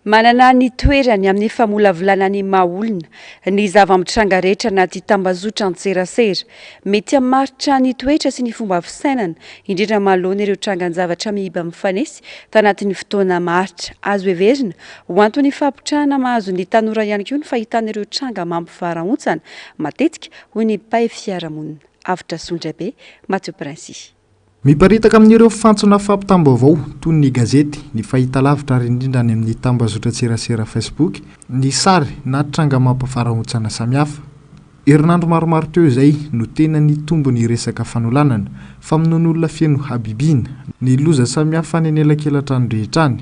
Manana ny toerany amin'ny famolavolana ny maha-olona ny zava-mitranga rehetra anaty tambazotra antserasera mety hamaritra ny toetra sy ny fomba fisainana indrindra manoloana ireo trangan-javatra mihiba mifanesy tanatin'ny fotoana maritra azo heverina ho antony fampitrahana mahazo ny tanora ihany koa ny fahitana ireo tranga mampivarahontsana matetika hoy ny mpay fiarahamonina avitra Sondrabe Mathieu Princy. Miparitaka amin'ireo fantsona fampitam-baovao toy ny gazety, ny fahitalavitra ary indrindra any amin'ny tambazotra tserasera Facebook, ny sary na tranga mampivarahontsana samihafa. Herinandro maromaro teo izay no tena nitombo ny resaka fanolanana fa amin'olona feno habibiana ny loza samihafa any anelakelan-trano rehetrany.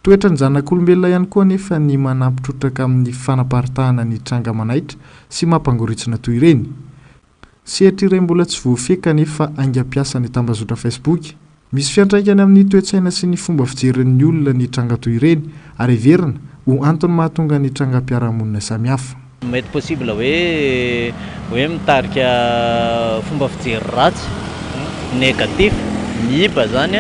Toetra ny zanak'olombelona ihany koa nefa ny manampitrotraka amin'ny fanaparitahana ny tranga manaitra sy mampangoritsina toy ireny. Sehatra iray mbola tsy voafeka nefa aingam-piasa ny tambazotra Facebook. Misy fiantraikany amin'ny toe-tsaina sy ny fomba fijerin'ny olona ny tranga toy ireny ary heverina ho antony mahatonga ny trangam-piarahamonina samihafa. Mety possible hoe mitarika fomba fijery ratsy négatif mihiba zany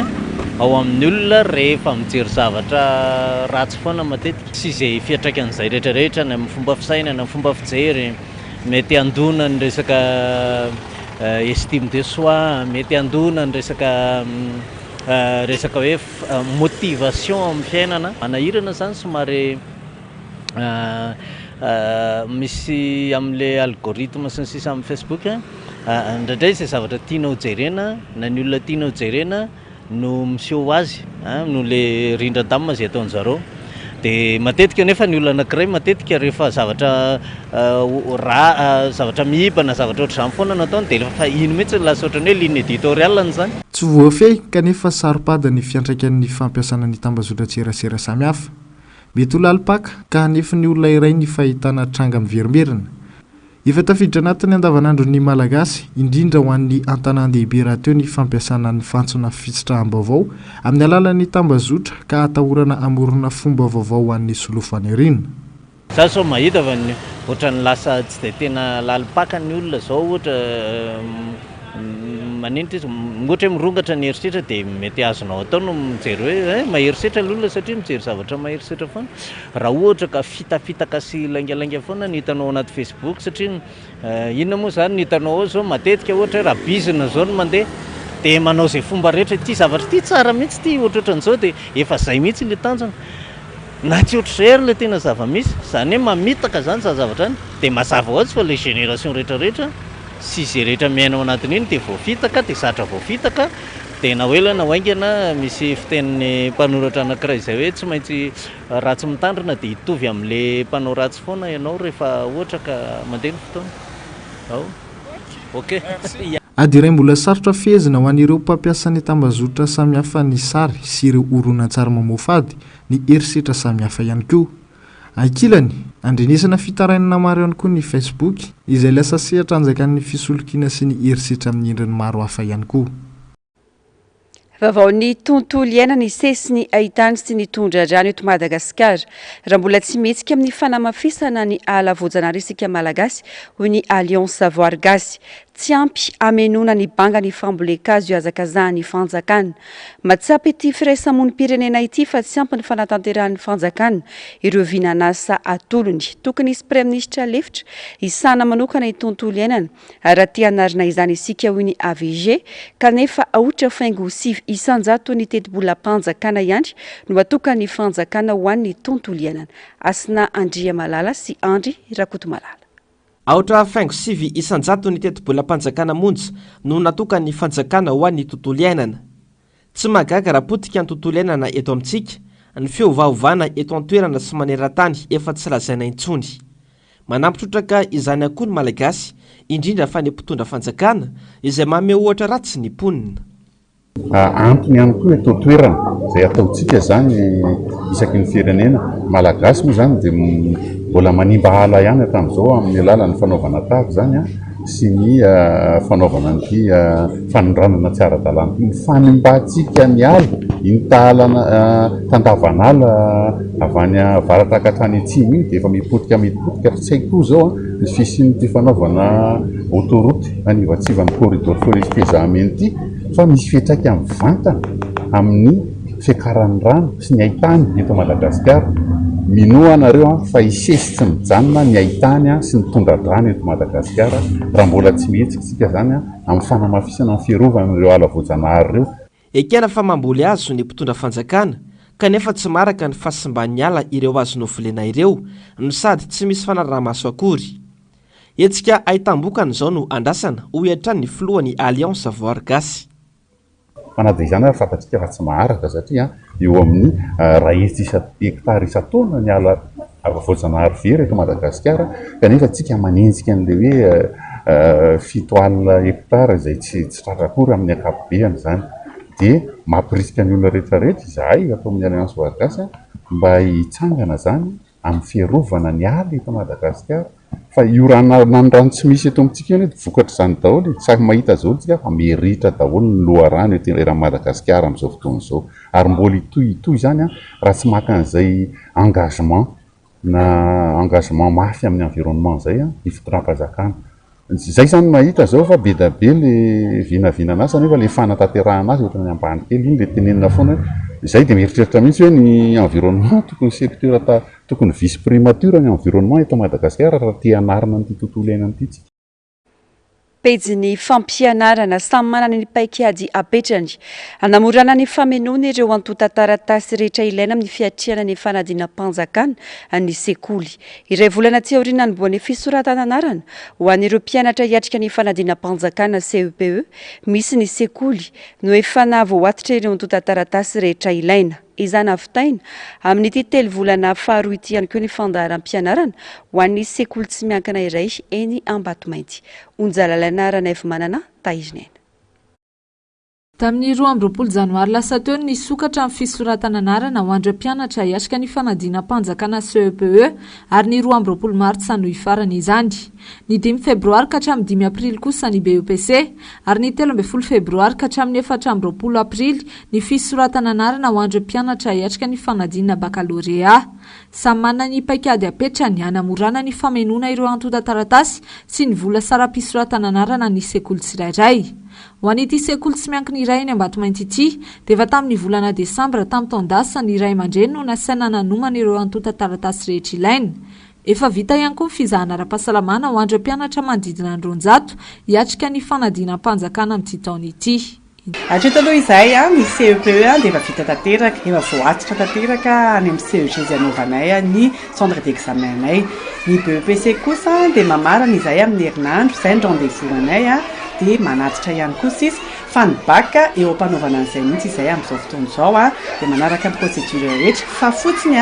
ao amin'ny olona rehefa mijery zavatra ratsy foana matetika sy izay fiantraikan'izay rehetrarehetra ny amin'ny fomba fisainana, amin'ny fomba fijery mety andona ny resaka estime de soi, mety andona ny resaka hoe motivation amin'ny fiainana. Manahirana zany somary misy amin'le algorithme sy ny sisa amin'ny Facebook indraindray izay zavatra tianao jerena na ny olona tianao jerena no miseho azy no le rindran-damina izay ataon'zareo. Dia matetika nefa ny olona anankiray matetika rehefa zavatra zavatra mihibana zavatra ohatr'izany foana nataony dia rehefa iny mihitsy lasa ohatran'ny hoe ligne éditoriale zany. Tsy voafehy kanefa saropada ny fiantraikan'ny fampiasana ny tambazotra tserasera samihafa. Mety ho lalipaka ka nefa ny olona iray ny fahitana tranga miverimberina. Efa tafiditra anatiny andavanandro ny malagasy indrindra ho an'ny antanàn-dehibe raha teo ny fampiasana ny fantsona fisitrahanam-baovao amin'ny alalan'ny tambazotra ka atahorana amorona fomba vaovao ho an'ny solofany rina. Za so mahita fa ohatran'ny lasa tsy dia tena lalipaka ny olona zao ohatra maninitra izy ohatra hoe mirongatra ny herisetra dia mety azonao atao no mijery hoe maherisetra ny olona satria mijery zavatra maherisetra foana. Raha ohatra ka fitafitaka sy laingalainga foana ny hitanao anaty Facebook satria inona moa zany ny hitanao ao zao matetika ohatra hoe raha bizina zao no mandeha dia manao izay fomba rehetra ty zavatra ty tsara mihitsy ty ohatrohatran'izao dia efa izay mihitsy le tanjona. Na tsy ohatr'izay ary le tena zava-misy zany hoe mamitaka zany zavatra any dia mazava ohatsy fa le génération rehetrarehetra sy izay rehetra miainao anatiny iny dia voafitaka dia zatra voafitaka dia na hoe na hoaingana misy fitenin'ny mpanoratra anankiray izay hoe tsy maintsy ratsy mitandrina dia hitovy amin'le mpanao ratsy foana ianao rehefa ohatra ka mandeha ny fotoana. Ok. Ady iray mbola sarotra fehezina ho an'ireo mpampiasa ny tambazotra samihafa ny sary sy ireo horonan-tsary mamofady ny herisetra samihafa ihany koa. Ankilany, andrenesana fitarainana maro ihany koa ny Facebook izay lasa sehatra anjakan'ny fisolokiana sy ny herisetra amin'ny endriny maro hafa ihany koa. Vaovao ny tontolo iainana ny sesy ny ahitany sy ny tondra-drano eto Madagasikara raha mbola tsy mihetsika amin'ny fanamafisana ny ala voajanahary isika malagasy hoy ny Alliance Savoir Gasy. Tsy ampy amenona ny banga ny fambolekazo io azakazahany fanjakana. Matsapy ity firaisamonim-pirenena ity fa tsy ampy ny fanatanterahany fanjakana ireo vinanasa atolony. Tokony isy praiministra lefitra isana manokana ny tontolo iainana raha tia hanarina izany isika hoy ny AVG kanefa ahotra faingo sivy isanjato ny teti-bola-panjakana ihany no atokany fanjakana ho an'ny tontolo iainana. Asina Andria Malala sy Andry Rakotomalala. Aotra faingo sivy isanjato ny teti-bola-panjakana monja no natoka ny fanjakana ho an'ny tontolo iainana. Tsy magaga raha potika ny tontolo iainana eto amintsika, ny fiovaovana eto an-toerana sy maneran-tany efa tsy lazaina intsony. Manampitrotraka izany akoho ny malagasy, indrindra fa ny mpitondra fanjakana izay manome ohatra ratsy ny mponina. Antony ihany koa eto toerana izay ataontsika zany isaky ny firenena malagasy moa zany dia mbola manimba ala ihany hatramin'izao amin'ny alalan'ny fanaovana tahaka zany sy ny fanaovana ny fanondranana tsy ara-dalàna. Ny fanimbantsika ny ala iny tandavan'ala avy any avaratra hatrany atsimo iny dia efa mipotika tsy haiko zao ny fisian'ity fanaovana autoroute anivatsivan'ny corridor forestier Zahamenty fa misy fiatraika amin'ny vantana amin'ny fiakaran'ny rano sy ny haitany eto Madagasikara. Minoa anareo fa isesy tsy mijanona ny haitany sy ny tondradrano eto Madagasikara raha mbola tsy mihetsika zany amin'ny fanamafisana ny fiarovana ala voajanahary ireo. Ekena fa mamboly azo ny mpitondra fanjakana kanefa tsy maraka ny fahasimban'ny ala ireo azo novolena ireo no sady tsy misy fanarahamaso akory. Etsika aitam-bokana izao no andrasana ho hiatrany ny filohan'ny Alliance Voargasy. Manadai izany ary fantatsika fa tsy maharaka satria eo amin'ny hektara isa-taona ny ala voajanahary very eto Madagasikara kanefa tsika manenjika an'ilay hoe 7 hektara izay tsy tratra akory amin'ny akapobeany zany. Dia mampirisika ny olona rehetrarehetra izahay atao amin'ny Alliance Voargasy mba hitsangana zany amin'ny fiarovana ny ala eto Madagasikara. Fa io rano tsy misy eto amintsika io vokatra izany daholo tsy mahita zao tsika fa meritra daholo ny loharano eto eran'ny Madagasikara amin'izao fotoana izao. Ary mbola itoy zany raha tsy maka an'izay engagement mafy amin'ny environnement zay ny fitondram-panjakana. Zay zany mahita zao fa be da be le vinavinana azy nefa le fanatanterahana azy ohatrany ambany kely iny le tenenina foana izay dia mieritreritra mihitsy hoe ny environnement tokony secteur tokony vice primature ny environnement eto Madagasikara raha tia anarina an'ity tontolo iainana ity. Pejy fampianarana samy manana ny paikady apetrany anamorana ny famenoana ireo antota-taratasy rehetra ilaina amin'ny fiatriana ny fanadinam-panjakana ny sekoly. Iray volana tsy aoriana ny boan'ny fisoratana anarana ho an'ireo mpianatra hiatrika ny fanadinam-panjakana CEPE misy ny sekoly no efa navoatitra ireo antota-taratasy rehetra ilaina. Izany avitaina amin'ity 3 volana faharoa ity ihany koa ny fandaharam-pianarana ho an'ny sekoly tsy miankina iray eny Ambatomainty. Onjalalana Ranaivo Manana, Taizinaina. Tamin'ny 12 janoary lasa teo ny sokatra amin'ny fisoratana anarana ho andreo mpianatra hiatrika ny fanadinam-panjakana CEPE ary ny 12 martsa no ifarana izany. Ny 5 febroary ka hatramin'ny 5 aprily kosa ny BEPC ary ny 13 febroary ka hatramin'ny 14 aprily ny fisoratana anarana ho andreo mpianatra hiatrika ny fanadinana baccalauréat. Samy manana ny paikady apetrany hanamorana ny famenoana ireo antota-taratasy sy ny vola saram-pisoratana anarana ny sekoly tsirairay. Ho an'ity sekoly tsy miankina iray ny Ambatomainty ity dia efa tamin'ny volana Desambra tamin'ny taon-dasa ny Iray aman-dreny no nasaina nanomana ireo antota-taratasy rehetra ilaina. Efa vita ihany koa ny fizahana ara-pahasalamana ho andreo mpianatra manodidina ny 900 hiatrika ny fanadinam-panjakana amin'ity taona ity. Hatreto aloha izahay ny CEPE dia efa vita tanteraka, efa voatitra tanteraka any amin'ny CEG anaovanay ny centre d'examenay. Ny BEPC kosa dia mamarana izahay amin'ny herinandro, izay ny rendez-vous anay dia manatitra ihany koa sisy fa ny bac eo ampanaovana an'izay mihitsy izahay amin'izao fotoana izao dia manaraka ny procédure rehetra fa fotsiny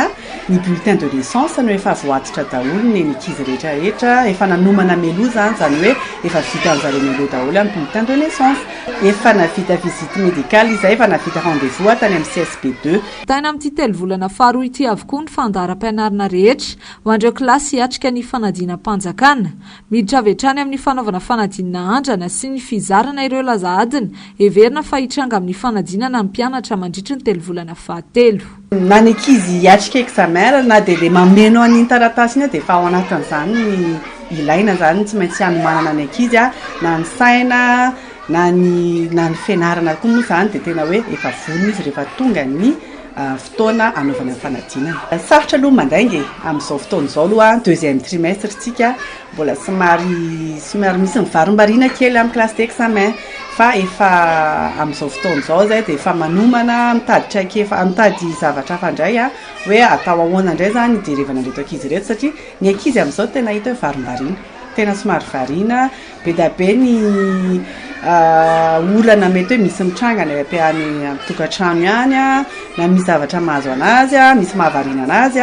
ny bulletin de naissance no efa voatitra daholo ny ankizy rehetrarehetra efa nanomana meloa zany hoe efa vita an'zareo meloa daholo amin'ny bulletin de naissance, efa navita visite médicale izay efa navita rendez-vous tany amin'ny CSP2. Taina amin'ity 3 volana faharoa ity avokoa ny fandaharam-pianarana rehetra ho andreo kilasy hiatrika ny fanadinam-panjakana. Miditra avy hatrany amin'ny fanaovana fanadinana andrana sy ny fizarana ireo laza adina heverina fa hitranga amin'ny fanadinana ny mpianatra mandritra ny 3 volana fahatelo. Na ny ankizy hiatrika examen na dia le mameno an'iny taratasy iny dia efa ao anatin'izany ny ilaina zany tsy maintsy hanomanana ny ankizy na ny saina na ny fianarana koa moa zany dia tena hoe efa vonona izy rehefa tonga ny fotoana anaovana fanadinana. Sarotra aloha mandainga amin'izao fotoana izao aloha 2e trimestre tsika mbola somary misy mivarombariana kely amin'ny classe d'examen fa efa amin'izao fotoana izao zay dia efa manomana mitady zavatra fandray hoe atao ahoana indray zany hijerevana an'ireto ankizy reto satria ny ankizy amin'izao tena hita hoe varombariana, tena somary variana be da be ny olana mety hoe misy mitrangana ampiany tokantrano ihany na misy zavatra mahazo anazy misy mahavariana anazy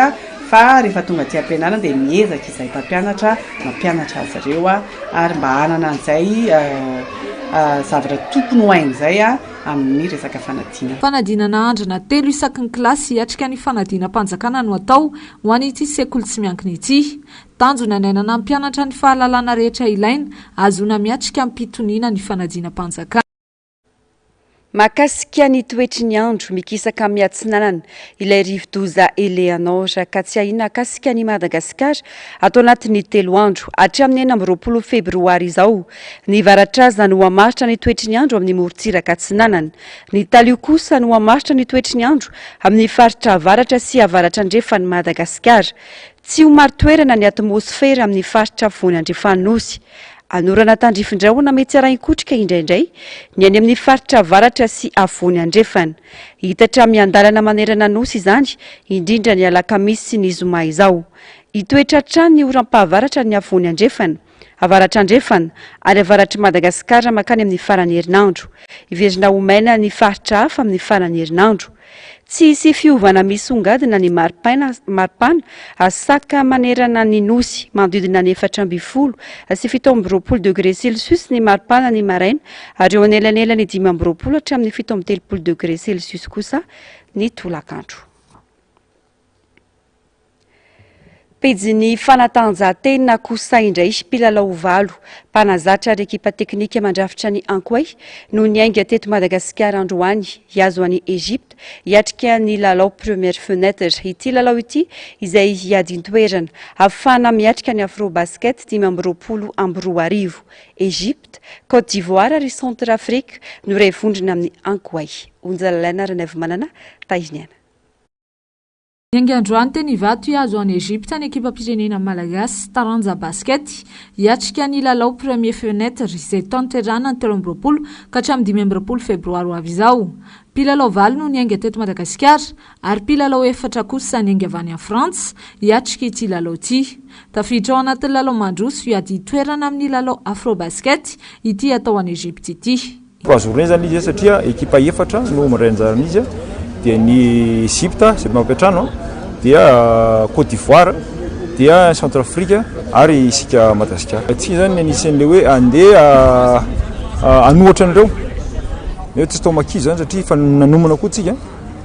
fa rehefa tonga ty ampianarana dia miezaka izay mpampianatra mampianatra azy ireo ary mba hanana an'izay zavatra tokony ho hain'izay amin'ny resaka fanadinana. Fanadinana andrana 3 isaky ny kilasy hiatrika ny fanadinam-panjakana no atao ho an'ity sekoly tsy miankina ity. Tanjona anainana mpianatra ny fahalalana rehetra ilaina azona miatrika amin'ny mpitoniana ny fanadinam-panjakana. mahakasika ny toetry ny andro mikisaka amin'ny atsinanana ilay rivo-doza Eleanora ka tsy ahina akasika ny Madagasikara atao anatin'ny 3 andro hatramin'ny 20 febroary izao. Ny Varatrazana no hamaritra ny toetry ny andro amin'ny morontsiraka atsinanana. Ny Talio kosa no hamaritra ny toetry ny andro amin'ny faritra avaratra sy avaratra andrefan'ny Madagasikara. Tsy ho maro toerana ny atmosfera amin'ny faritra afovoany Andriafanosy. Anorana tandrifindrahona mety arahin-kotrika indraindray ny any amin'ny faritra avaratra sy afovoany andrefana. Hitatra miandalana manerana nosy izany indrindra ny alakamisy sy ny zoma izao. Hitoetra hatrany ny oram-pahavaratra ny afovoany andrefana, avaratra andrefana ary avaratra Madagasikara makany amin'ny farany herinandro. Iverina ho maina ny faritra hafa amin'ny farany herinandro. Tsy hisy fiovana misongadina ny maripana asaka manerana ny nosy manodidina ny 420 sy 17 degré Celsius ny maripana ny maraina ary eo anelanela ny 5 hatramin'ny 17 degré Celsius kosa ny tolakandro. Pejiny fanatanjahantena kosa indray mpilalao valo mpanazatra ary ekipa teknika mandrafitra ny Ankoay no niainga teto Madagasikara androany hiazo any Egypte hiatrika ny lalao première fenêtre. Ity lalao ity izay hiadin-toerana afana miatrika ny Afrobasket 2022 Egypte, Côte d'Ivoire ary Centrafrique no ray vondrona amin'ny Ankoay. Onjalalaina Renève Manana Taiziniana. Niainga androany teny Ivato hiazo any Egypte ny ekipa pirenena malagasy taranja basket hiatrika ny lalao premier fenêtre izay tanterana ny 13 ka hatramin'ny 15 febroary avy izao. Mpilalao valo no niainga teto Madagasikara ary mpilalao 4 kosa niainga avy any France hiatrika ity lalao ity. Tafiditra ao anatin'ny lalao mandroso hiady toerana amin'ny lalao Afrobasket ity atao any Egypte ity. Journée zany izy satria ekipa 4 no miray anjara izy dia ny Egypte izay mampiatrano dia Côte d'Ivoire dia Centrafrique ary isika Madagasikara. Tsy zany anisan'le hoe andeha anohatra an'ireo tsy tao makizy zany satria fa nanomana koa tsika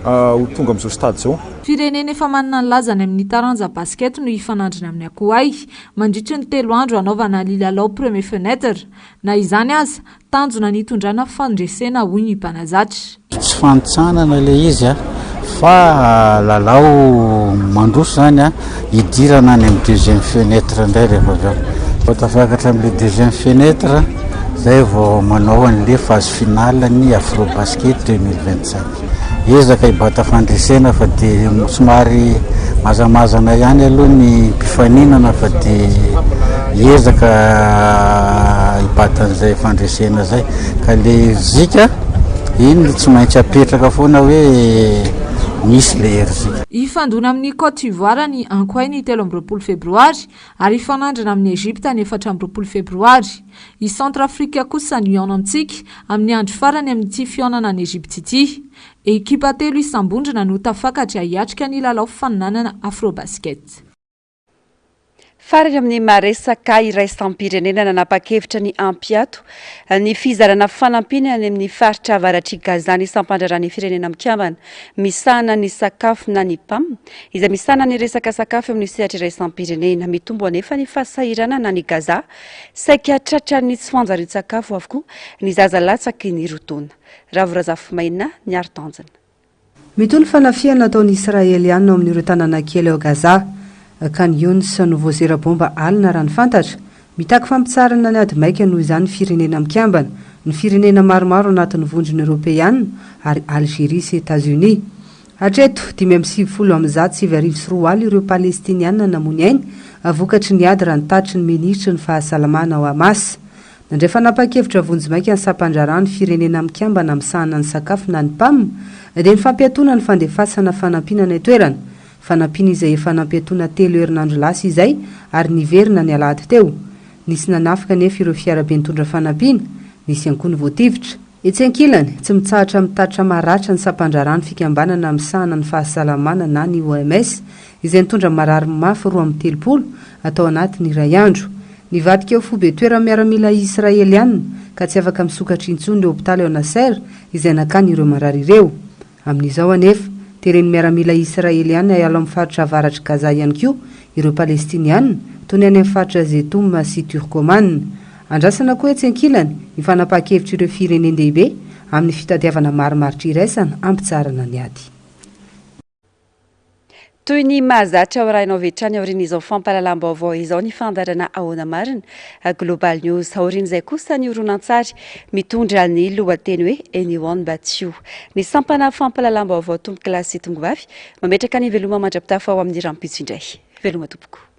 ho tonga amin'izao stade zao. Firenena efa manana ny lazany amin'ny taranja basket no hifanandrina amin'ny Ankoay mandritra ny 3 andro anaovana ny lalao premier fenêtre. Na izany aza tanjona nitondrana fandresena hoy ny mpanazatra. Tsy fantsanana ilay izy fa lalao mandroso zany hidirana any amin'ny deuxième fenêtre indray rehefa avy ao. Tafakatra amin'ilay deuxième fenêtre zay vao manao an'ilay phase finale ny Afrobasket 2025. Ezaka hibata fandresena fa dia somary mazamazana ihany aloha ny mpifaninana fa dia ezaka hibata an'izay fandresena zay ka le zika iny tsy maintsy apetraka foana hoe misy le erzika. Ifandona amin'ny Côte d'Ivoire ny Ankoay ny 13 febroary ary ifanandrana amin'ny Egypte ny 14 febroary. I Centrafrique kosa ny Anantsika amin'ny andro farany amin'ity fionana ny Egypte ity. Ekipa 3 isambondrona no tafakatra hiatrika ny lalao faninanana Afrobasket. Farany amin'ny maresaka iraisam-pirenena nanapa-kevitra ny ampiato ny fizarana fanampina any amin'ny faritra avaratry Gaza ny sampandrarany firenena mikambana misana ny sakafo na ny PAM izay misana ny resaka sakafo amin'ny sehatra iraisam-pirenena mitombo anefa ny fahasahirana na ny Gaza saika tratra ny tsy fanjarian-tsakafo avokoa ny zaza latsaky ny rotona. Ravorazafy Maina ny Artanjana. Mitony fanafiana nataon'ny Israeliana amin'ireo tanàna kely ao Gaza. Kan Younis no voazera bomba alina raha ny fantatra mitaky fampitsarana ny ady maika noho izany firenena mikambana ny firenena maromaro anatin'ny vondrona Europeana ary Algérie sy États-Unis. Hatreto 570,704 ireo Palestiniana namony ainy avokatry ny ady raha nitatry ny ministra ny fahasalamana ao Hamas. Nandray fanapa-kevitra vonjy maika ny sampandrarany firenena mikambana misahana ny sakafo na ny PAM dia ny fampiatona ny fandefasana fanampinana toerana. Fanampina izay efa nampiatona 3 herinandro lasa izay ary niverina ny alahady teo. Nisy nanafika nefa ireo fiarabe nitondra fanampina, nisy ihany koa ny voativitra. Etsy ankilany tsy mitsahatra mitatra maratra ny sampandrarany fikambanana misahana ny fahasalamana na ny OMS izay nitondra marary mafy 230 atao anatin'ny iray andro. Nivadika eo fobe toerana miaramila Israeliana ka tsy afaka misokatra intsony ny hopitaly ao Nasser izay nakany ireo marary ireo. Amin'izao anefa tereny miaramila Israeliana ialo amin'ny faritra avaratra Gaza ihany koa ireo Palestiniana toy ny any amin'ny faritra Zeitoum sy Turkoman. Andrasana koa etsy ankilany ny fanapa-kevitra ireo firenendehibe amin'ny fitadiavana maromaritra iraisana ampitsarana ny ady. Toy ny mahazatra ao rahainao vetrany aorian'izao fampahalalam-baovao izao ny fandarana ahoana marina Global News. Aorian'izay kosa ny horonan-tsary mitondra ny lohateny hoe anyone but you. Ny sampana fampahalalam-baovao tomboky lasy tongovavy mametraka ny veloma mandrapitafa ao amin'ny rampitso indray. Veloma tompoko.